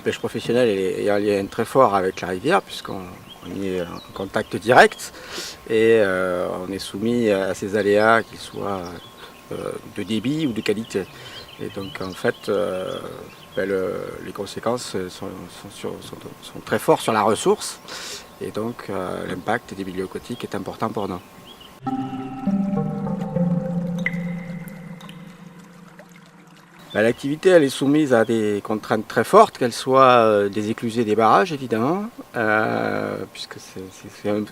pêche professionnelle est un lien très fort avec la rivière puisqu'on y est en contact direct et on est soumis à ces aléas, qu'ils soient de débit ou de qualité. Et donc en fait, les conséquences sont très fortes sur la ressource et donc l'impact des milieux aquatiques est important pour nous. L'activité elle est soumise à des contraintes très fortes, qu'elles soient des éclusées des barrages évidemment, puisque c'est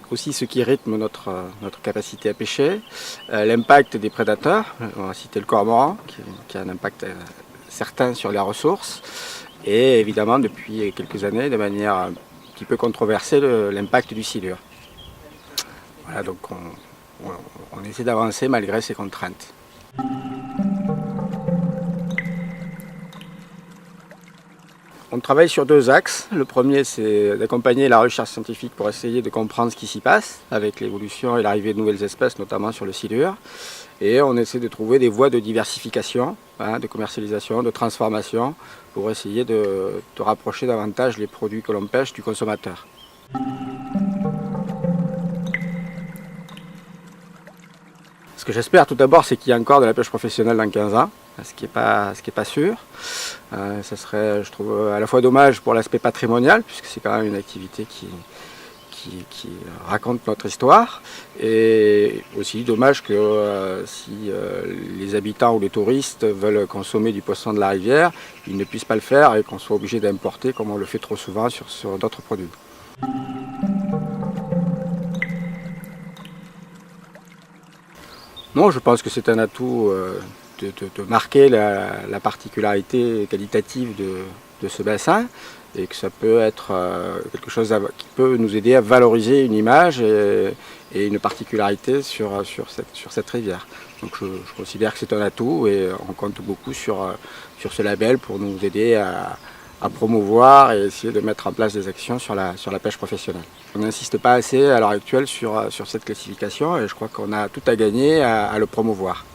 aussi ce qui rythme notre capacité à pêcher. L'impact des prédateurs, on va citer le cormoran, qui a un impact certain sur les ressources, et évidemment depuis quelques années, de manière un petit peu controversée, l'impact du silure. Voilà, donc on essaie d'avancer malgré ces contraintes. On travaille sur deux axes. Le premier, c'est d'accompagner la recherche scientifique pour essayer de comprendre ce qui s'y passe avec l'évolution et l'arrivée de nouvelles espèces, notamment sur le silure. Et on essaie de trouver des voies de diversification, de commercialisation, de transformation, pour essayer de rapprocher davantage les produits que l'on pêche du consommateur. Ce que j'espère tout d'abord, c'est qu'il y a encore de la pêche professionnelle dans 15 ans, ce qui n'est pas sûr. Ça serait, je trouve, à la fois dommage pour l'aspect patrimonial, puisque c'est quand même une activité qui raconte notre histoire, et aussi dommage que si les habitants ou les touristes veulent consommer du poisson de la rivière, ils ne puissent pas le faire et qu'on soit obligé d'importer comme on le fait trop souvent sur d'autres produits. Non, je pense que c'est un atout de marquer la particularité qualitative de ce bassin et que ça peut être quelque chose qui peut nous aider à valoriser une image et une particularité sur cette rivière. Donc je considère que c'est un atout et on compte beaucoup sur ce label pour nous aider à promouvoir et essayer de mettre en place des actions sur la pêche professionnelle. On n'insiste pas assez à l'heure actuelle sur cette classification et je crois qu'on a tout à gagner à le promouvoir.